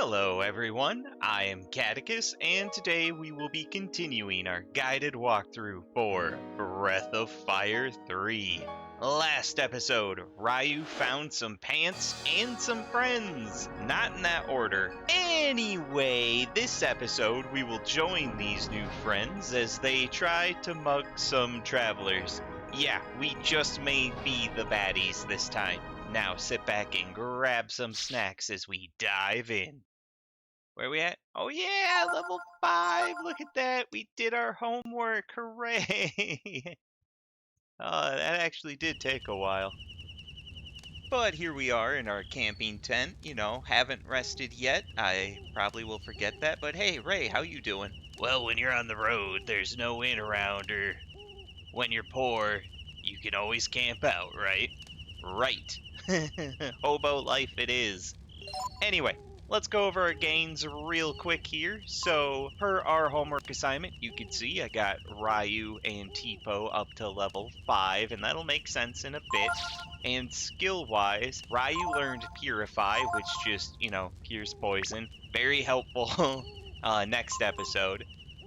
Hello everyone, I am Catechus, and today we will be continuing our guided walkthrough for Breath of Fire 3. Last episode, Ryu found some pants and some friends. Not in that order. Anyway, this episode we will join these new friends as they try to mug some travelers. Yeah, we just may be the baddies this time. Now sit back and grab some snacks as we dive in. Where we at? Oh yeah, level 5. Look at that. We did our homework. Hooray. That actually did take a while. But here we are in our camping tent. You know, haven't rested yet. I probably will forget that. But hey, Ray, how you doing? Well, when you're on the road, there's no inn around, or when you're poor, you can always camp out, right? Right. Hobo life it is. Anyway, let's go over our gains real quick here. So, per our homework assignment, you can see I got Ryu and Tipo up to level 5, and that'll make sense in a bit. And skill-wise, Ryu learned Purify, which just, cures poison. Very helpful next episode.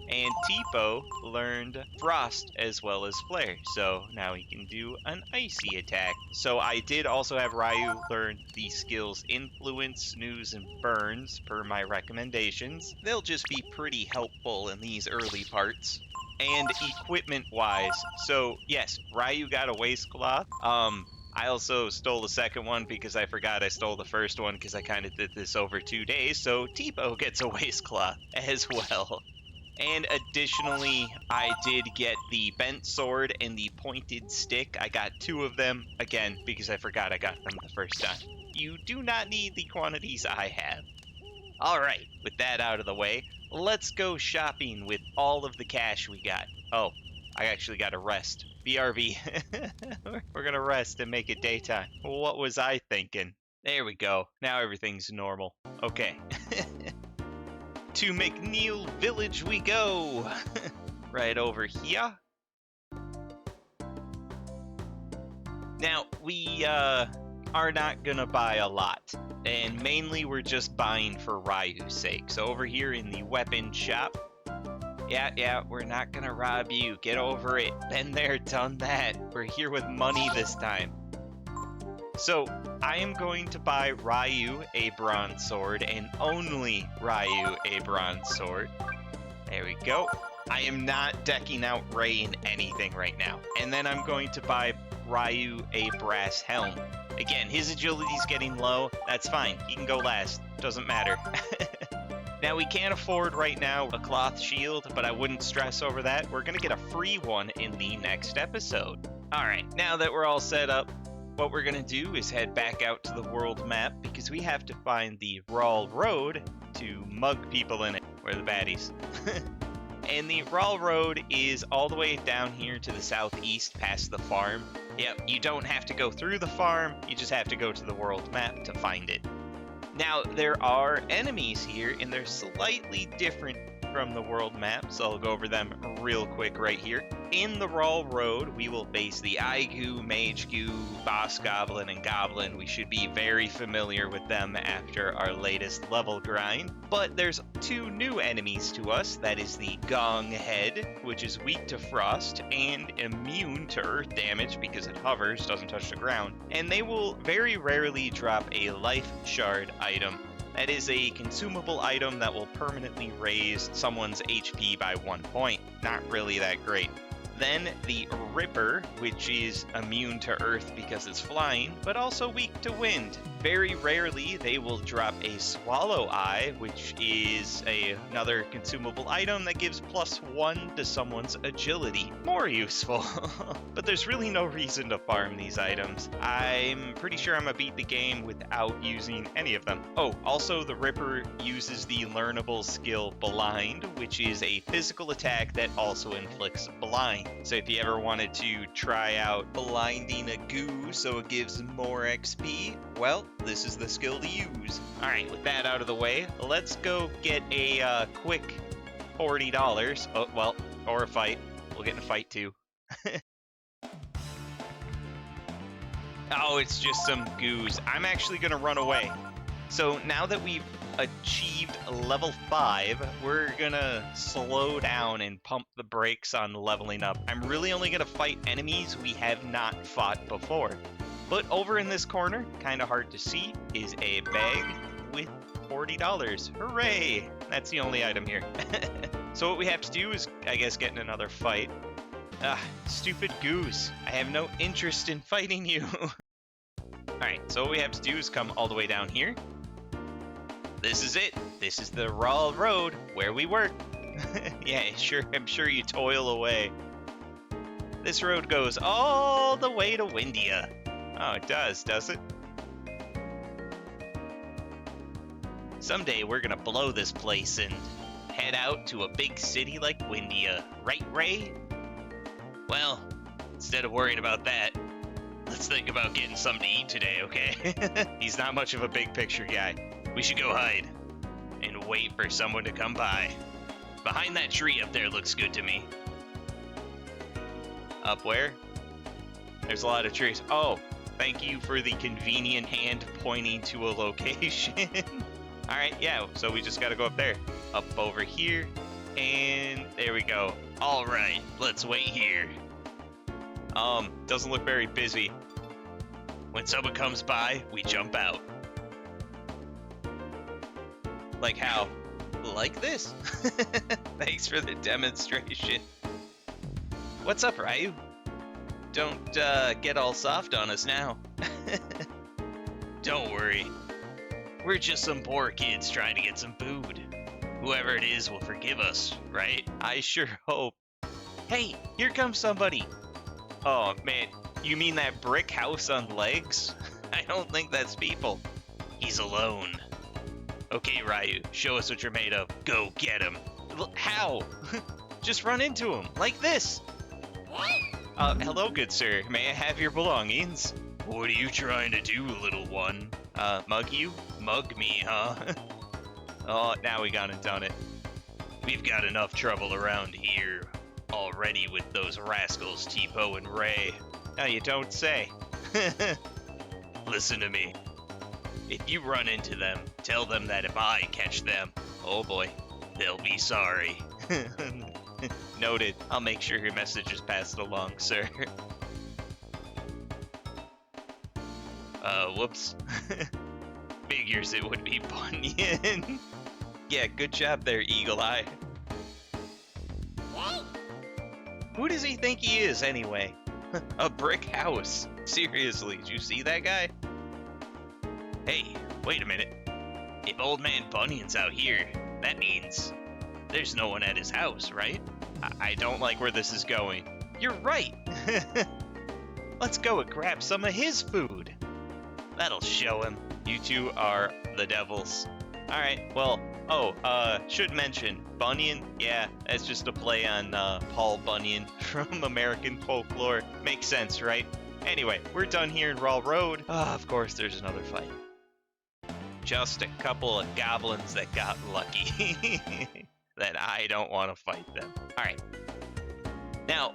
And Tipo learned Frost as well as Flare, so now he can do an icy attack. So I did also have Ryu learn the skills Influence, Snooze, and Burns per my recommendations. They'll just be pretty helpful in these early parts. And equipment-wise, so yes, Ryu got a waistcloth. I also stole the second one because I forgot I stole the first one because I kind of did this over 2 days, so Tipo gets a waistcloth as well. And additionally, I did get the bent sword and the pointed stick. I got 2 of them, again, because I forgot I got them the first time. You do not need the quantities I have. Alright, with that out of the way, let's go shopping with all of the cash we got. Oh, I actually got to rest. BRB. We're gonna rest and make it daytime. What was I thinking? There we go. Now everything's normal. Okay. To McNeil Village we go! Right over here. Now, we are not gonna buy a lot. And mainly we're just buying for Ryu's sake. So over here in the weapon shop. Yeah, we're not gonna rob you. Get over it. Been there, done that. We're here with money this time. So, I am going to buy Ryu a bronze sword, and only Ryu a bronze sword. There we go. I am not decking out Ray in anything right now. And then I'm going to buy Ryu a brass helm. Again, his agility's getting low. That's fine. He can go last. Doesn't matter. Now, we can't afford right now a cloth shield, but I wouldn't stress over that. We're going to get a free one in the next episode. Alright, now that we're all set up, what we're going to do is head back out to the world map because we have to find the Yraall Road to mug people in it. We're the baddies. And the Yraall Road is all the way down here to the southeast past the farm. Yep, you don't have to go through the farm, you just have to go to the world map to find it. Now, there are enemies here, and they're slightly different from the world map, so I'll go over them real quick right here. In the Yraall Road, we will face the Aigu, Mage Goo, Boss Goblin, and Goblin. We should be very familiar with them after our latest level grind. But there's 2 new enemies to us. That is the Gong Head, which is weak to frost and immune to earth damage because it hovers, doesn't touch the ground. And they will very rarely drop a life shard item. That is a consumable item that will permanently raise someone's HP by 1 point. Not really that great. Then the Ripper, which is immune to earth because it's flying, but also weak to wind. Very rarely they will drop a Swallow Eye, which is another consumable item that gives +1 to someone's agility. More useful. But there's really no reason to farm these items. I'm pretty sure I'm gonna beat the game without using any of them. Oh, also the Ripper uses the learnable skill Blind, which is a physical attack that also inflicts blind. So if you ever wanted to try out blinding a goo so it gives more XP, well, this is the skill to use. Alright, with that out of the way, let's go get a quick $40. Oh, well, or a fight. We'll get in a fight too. Oh, it's just some goos. I'm actually gonna run away. So now that we've achieved level 5, we're gonna slow down and pump the brakes on leveling up. I'm really only gonna fight enemies we have not fought before. But over in this corner, kind of hard to see, is a bag with $40. Hooray! That's the only item here. So what we have to do is, I guess, get in another fight. Ah, stupid goose. I have no interest in fighting you. Alright, so what we have to do is come all the way down here. This is it. This is the Yraall Road, where we work. Yeah, sure. I'm sure you toil away. This road goes all the way to Windia. Oh, it does it? Someday we're gonna blow this place and head out to a big city like Windia. Right, Ray? Well, instead of worrying about that, let's think about getting something to eat today, okay? He's not much of a big picture guy. We should go hide and wait for someone to come by. Behind that tree up there looks good to me. Up where? There's a lot of trees. Oh, thank you for the convenient hand pointing to a location. Alright, yeah, so we just gotta go up there. Up over here, and there we go. Alright, let's wait here. Doesn't look very busy. When someone comes by, we jump out. Like how? Like this? Thanks for the demonstration. What's up, Ryu? Don't get all soft on us now. Don't worry. We're just some poor kids trying to get some food. Whoever it is will forgive us, right? I sure hope. Hey, here comes somebody. Oh, man. You mean that brick house on legs? I don't think that's people. He's alone. Okay, Ryu, show us what you're made of. Go get him. How? Just run into him, like this. Hello, good sir. May I have your belongings? What are you trying to do, little one? Mug you? Mug me, huh? Oh, now we gone and done it. We've got enough trouble around here already with those rascals, Tipo and Ray. Now you don't say. Listen to me. If you run into them, tell them that if I catch them, oh boy, they'll be sorry. Noted. I'll make sure your message is passed along, sir. Whoops. Figures it would be Bunyan. Yeah, good job there, Eagle Eye. Who does he think he is, anyway? A brick house. Seriously, did you see that guy? Hey, wait a minute. If Old Man Bunyan's out here, that means there's no one at his house, right? I don't like where this is going. You're right. Let's go and grab some of his food. That'll show him. You two are the devils. Alright, well, should mention, Bunyan, yeah, that's just a play on Paul Bunyan from American folklore. Makes sense, right? Anyway, we're done here in Yraall Road. Of course, there's another fight. Just a couple of goblins that got lucky. That I don't want to fight them. Alright. Now,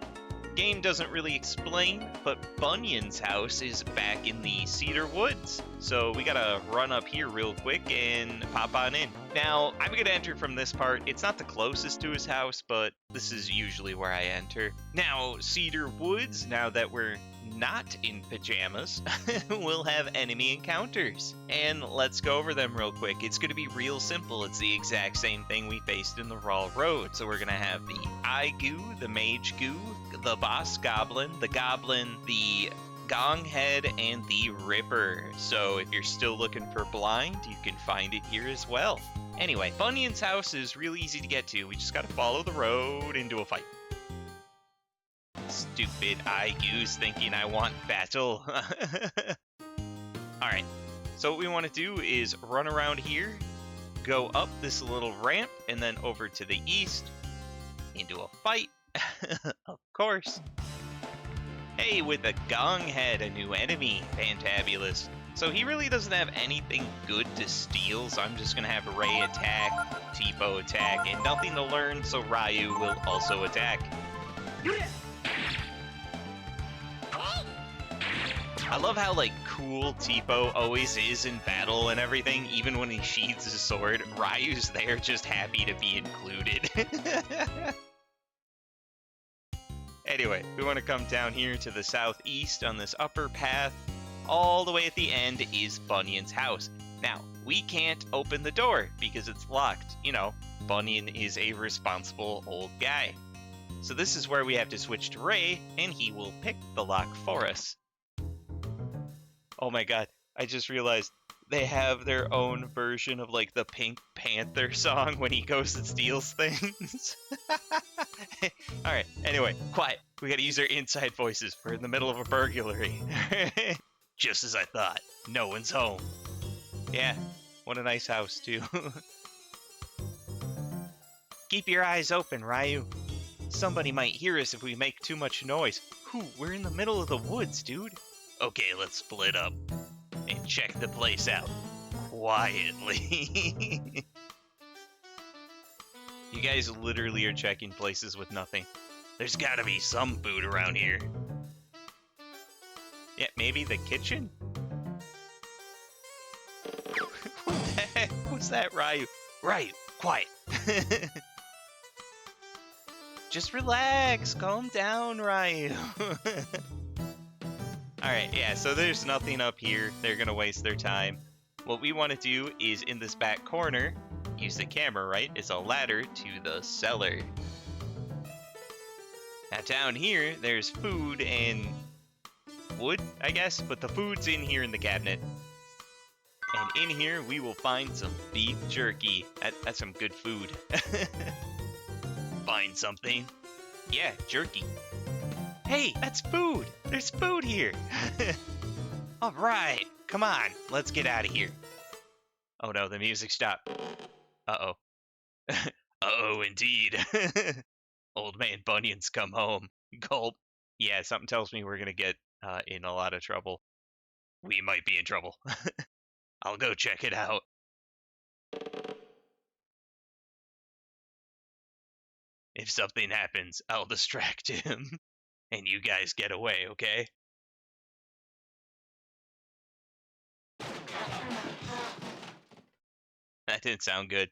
game doesn't really explain, but Bunyan's house is back in the Cedar Woods. So we gotta run up here real quick and pop on in. Now, I'm gonna enter from this part. It's not the closest to his house, but this is usually where I enter. Now, Cedar Woods, now that we're not in pajamas, we'll have enemy encounters. And let's go over them real quick. It's gonna be real simple. It's the exact same thing we faced in the Yraall Road. So we're gonna have the Eye Goo, the Mage Goo, the Boss Goblin, the Gong Head, and the Ripper. So if you're still looking for blind, you can find it here as well. Anyway, Bunyan's house is really easy to get to. We just gotta follow the road into a fight. Stupid Eye Goose thinking I want battle. Alright, so what we want to do is run around here, go up this little ramp, and then over to the east, into a fight. Of course. Hey, with a Gong Head, a new enemy. Fantabulous. So he really doesn't have anything good to steal, so I'm just going to have Ray attack, Tipo attack, and nothing to learn, so Ryu will also attack. I love how, like, cool Tipo always is in battle and everything, even when he sheathes his sword, Ryu's there just happy to be included. Anyway, we want to come down here to the southeast on this upper path. All the way at the end is Bunyan's house. Now, we can't open the door because it's locked. You know, Bunyan is a responsible old guy. So this is where we have to switch to Ray, and he will pick the lock for us. Oh my god, I just realized they have their own version of like the Pink Panther song when he goes and steals things. Alright, anyway, quiet. We gotta use our inside voices. We're in the middle of a burglary. Just as I thought. No one's home. Yeah, what a nice house, too. Keep your eyes open, Ryu. Somebody might hear us if we make too much noise. We're in the middle of the woods, dude. Okay, let's split up and check the place out quietly. You guys literally are checking places with nothing. There's gotta be some food around here. Yeah, maybe the kitchen? What the heck was that, Ryu? Ryu, quiet. Just relax, calm down, Ryu. Alright, yeah, so there's nothing up here. They're gonna waste their time. What we want to do is, in this back corner, use the camera, right? It's a ladder to the cellar. Now down here, there's food and wood, I guess, but the food's in here in the cabinet. And in here, we will find some beef jerky. That's some good food. Find something? Yeah, jerky. Hey, that's food! There's food here! Alright, come on, let's get out of here. Oh no, the music stopped. Uh-oh. Uh-oh, indeed. Old man Bunyan's come home. Gulp. Yeah, something tells me we're gonna get in a lot of trouble. We might be in trouble. I'll go check it out. If something happens, I'll distract him. And you guys get away, okay? That didn't sound good.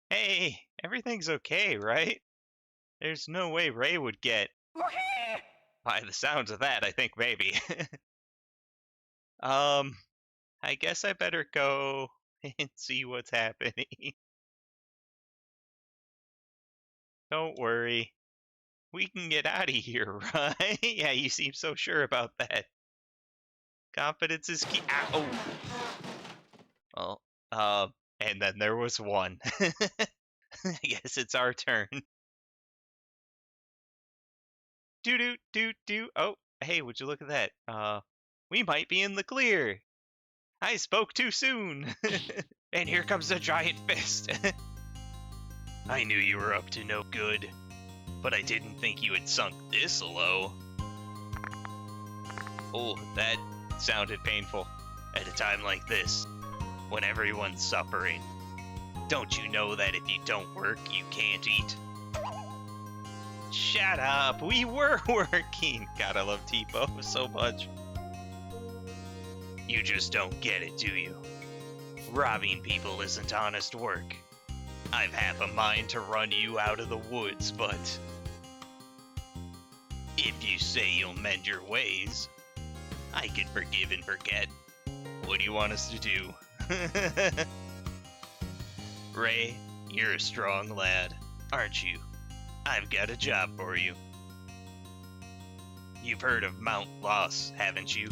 Hey, everything's okay, right? There's no way Ray would get... By the sounds of that, I think maybe. I guess I better go and see what's happening. Don't worry. We can get out of here, right? Yeah, you seem so sure about that. Confidence is key. Well, and then there was one. I guess it's our turn. Do. Oh, hey, would you look at that? We might be in the clear. I spoke too soon. And here comes the giant fist. I knew you were up to no good, but I didn't think you had sunk this low. Oh, that sounded painful. At a time like this, when everyone's suffering. Don't you know that if you don't work, you can't eat? Shut up, we were working. God, I love Tipo so much. You just don't get it, do you? Robbing people isn't honest work. I've half a mind to run you out of the woods, but... if you say you'll mend your ways, I can forgive and forget. What do you want us to do? Ray, you're a strong lad, aren't you? I've got a job for you. You've heard of Mt Glaus, haven't you?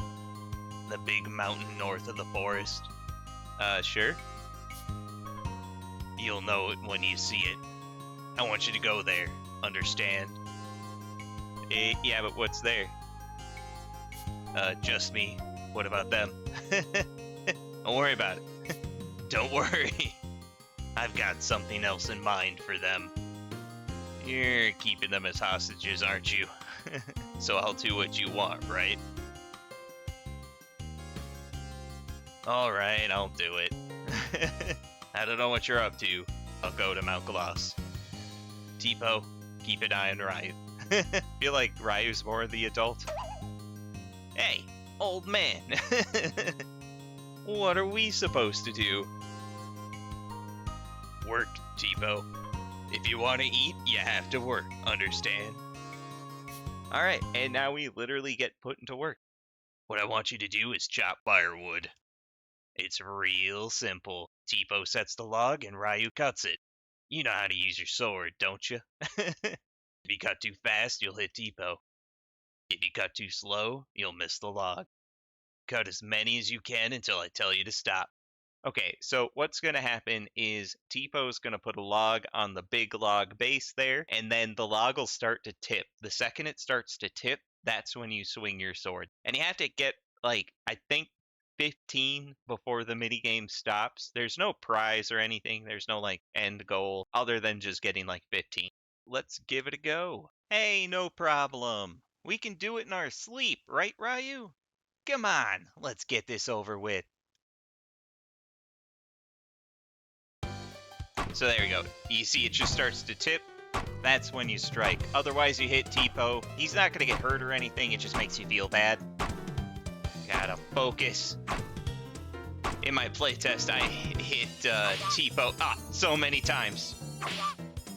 The big mountain north of the forest. Sure. You'll know it when you see it. I want you to go there, understand? Yeah, but what's there? Just me. What about them? Don't worry about it. Don't worry. I've got something else in mind for them. You're keeping them as hostages, aren't you? So I'll do what you want, right? Alright, I'll do it. I don't know what you're up to. I'll go to Mt Glaus. Tipo, keep an eye on Ryu. Feel like Ryu's more the adult. Hey, Old man. What are we supposed to do? Work, Tipo. If you want to eat, you have to work, understand? Alright, and now we literally get put into work. What I want you to do is chop firewood. It's real simple. Tipo sets the log and Ryu cuts it. You know how to use your sword, don't you? If you cut too fast, you'll hit Tipo. If you cut too slow, you'll miss the log. Cut as many as you can until I tell you to stop. Okay, so what's going to happen is Tipo's going to put a log on the big log base there, and then the log will start to tip. The second it starts to tip, that's when you swing your sword. And you have to get, like, I think 15 before the minigame stops. There's no prize or anything. There's no, like, end goal other than just getting, like, 15. Let's give it a go. Hey, no problem. We can do it in our sleep, right, Ryu? Come on, let's get this over with. So there you go. You see it just starts to tip. That's when you strike. Otherwise, you hit Tipo. He's not going to get hurt or anything. It just makes you feel bad. Gotta focus. In my playtest, I hit Tipo so many times.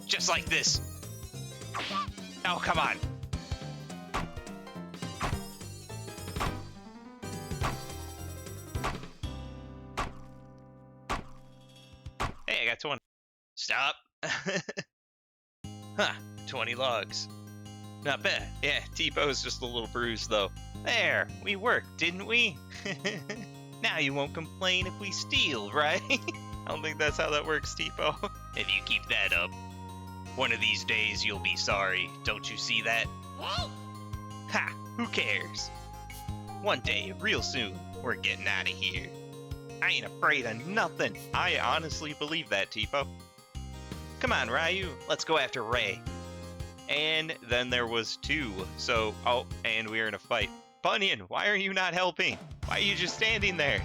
Just like this. Oh, come on. Hey, I got 20. Stop. Huh, 20 logs. Not bad. Yeah, T-Po's just a little bruised, though. There, we worked, didn't we? Now you won't complain if we steal, right? I don't think that's how that works, T-Po. If you keep that up, one of these days you'll be sorry. Don't you see that? Ha! Who cares? One day, real soon, we're getting out of here. I ain't afraid of nothing. I honestly believe that, T-Po. Come on, Ryu. Let's go after Ray. And then there was 2. So, oh, and we're in a fight. Bunyan, why are you not helping? Why are you just standing there?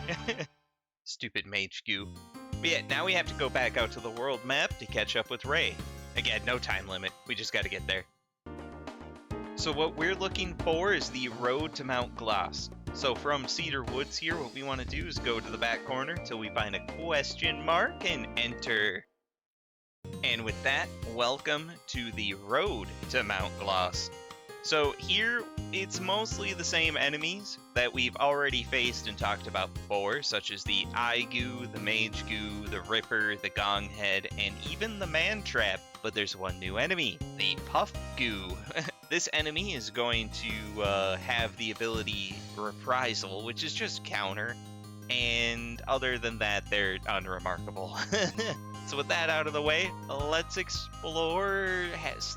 Stupid mage goo. But yeah, now we have to go back out to the world map to catch up with Ray. Again, no time limit. We just gotta get there. So what we're looking for is the road to Mt Glaus. So from Cedar Woods here, what we want to do is go to the back corner till we find a question mark and enter. And with that, welcome to the road to Mt Glaus. So here, it's mostly the same enemies that we've already faced and talked about before, such as the Eye Goo, the Mage Goo, the Ripper, the Gong Head, and even the Man Trap. But there's one new enemy, the Puff Goo. This enemy is going to have the ability Reprisal, which is just counter. And other than that, they're unremarkable. So with that out of the way, let's explore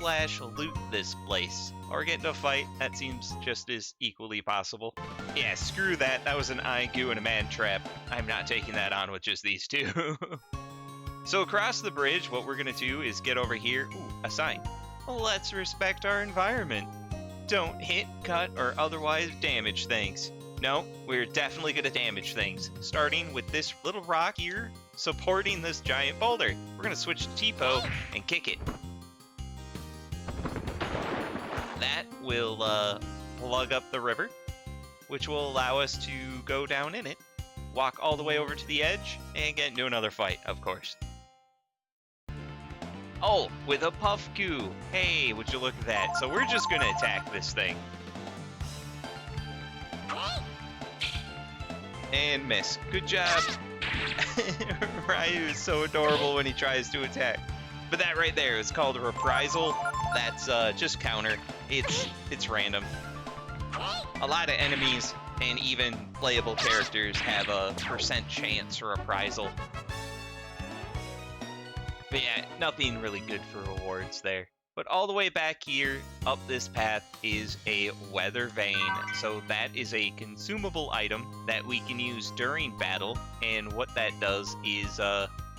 / loot this place. Or get into a fight. That seems just as equally possible. Yeah, screw that. That was an Eye Goo and a Man Trap. I'm not taking that on with just these 2. So across the bridge, what we're going to do is get over here. Ooh, a sign. Let's respect our environment. Don't hit, cut, or otherwise damage things. No, we're definitely going to damage things. Starting with this little rock here, supporting this giant boulder. We're going to switch to T-Po and kick it. That will plug up the river, which will allow us to go down in it, walk all the way over to the edge, and get into another fight, of course. Oh, with a Puff Goo. Hey, would you look at that? So we're just going to attack this thing. And miss. Good job. Ryu is so adorable when he tries to attack. But that right there is called a Reprisal. That's just counter. It's random. A lot of enemies and even playable characters have a % chance for Reprisal. But yeah, nothing really good for rewards there. But all the way back here, up this path, is a Weather Vane. So that is a consumable item that we can use during battle. And what that does is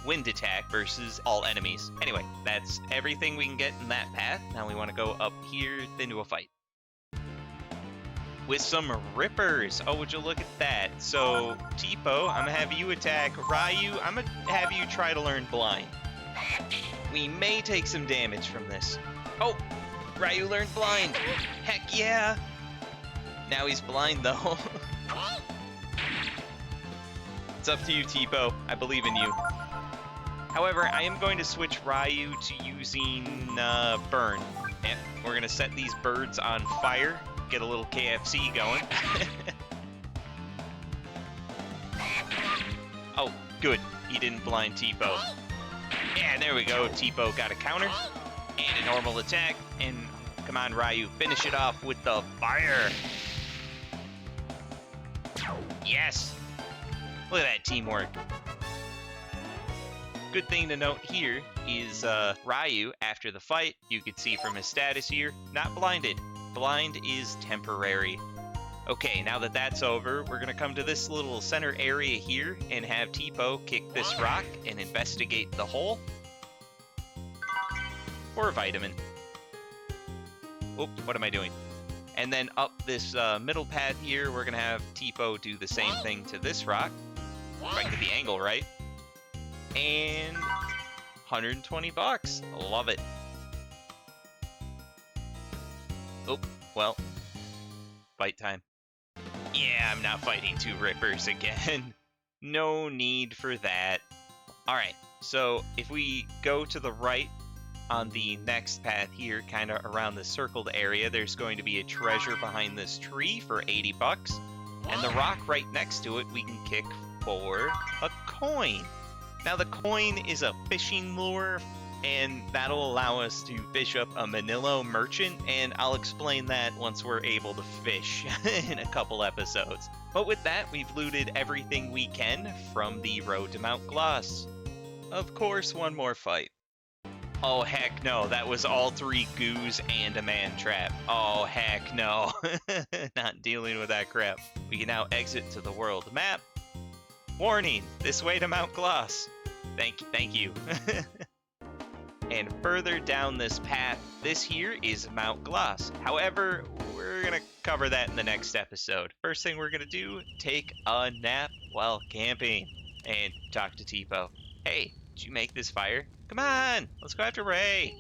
wind attack versus all enemies. Anyway, that's everything we can get in that path. Now we want to go up here into a fight. With some Rippers. Oh, would you look at that? So, T-Po, I'm going to have you attack Ryu. I'm going to have you try to learn Blind. We may take some damage from this. Oh, Ryu learned Blind. Heck yeah. Now he's blind though. It's up to you, Tipo. I believe in you. However, I am going to switch Ryu to using Burn. And we're going to set these birds on fire, get a little KFC going. Oh, good. He didn't blind Tipo. Yeah, there we go. Tipo got a counter and a normal attack. And come on, Ryu, finish it off with the fire. Yes. Look at that teamwork. Good thing to note here is Ryu, after the fight, you could see from his status here, not blinded. Blind is temporary. Okay, now that that's over, we're going to come to this little center area here and have Tipo kick this rock and investigate the hole for a vitamin. Oops, what am I doing? And then up this middle path here, we're going to have Tipo do the same thing to this rock. If I can get the angle right. And 120 bucks. Love it. Oh, well. Fight time. Yeah, I'm not fighting two Rippers again. No need for that. Alright, so if we go to the right on the next path here, kind of around the circled area, there's going to be a treasure behind this tree for 80 bucks. And the rock right next to it we can kick for a coin. Now the coin is a fishing lure, and that'll allow us to fish up a Manila merchant, and I'll explain that once we're able to fish in a couple episodes. But with that, we've looted everything we can from the road to Mt Glaus. Of course, one more fight. Oh heck no, that was all 3 goos and a man trap. Oh heck no, not dealing with that crap. We can now exit to the world map. Warning, this way to Mt Glaus. Thank you. And further down this path, this here is Mt Glaus. However, we're gonna cover that in the next episode. First thing we're gonna do, take a nap while camping and talk to Tipo. Hey, did you make this fire? Come on, let's go after Ray.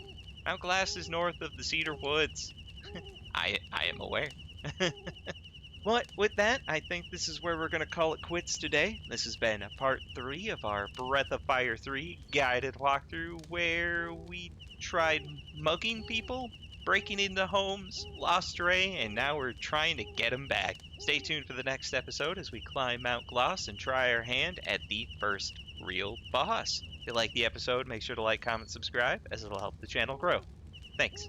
Mt Glaus is north of the Cedar Woods. I am aware. But with that, I think this is where we're going to call it quits today. This has been part 3 of our Breath of Fire 3 guided walkthrough, where we tried mugging people, breaking into homes, lost Ray, and now we're trying to get him back. Stay tuned for the next episode as we climb Mt Glaus and try our hand at the first real boss. If you like the episode, make sure to like, comment, subscribe, as it'll help the channel grow. Thanks.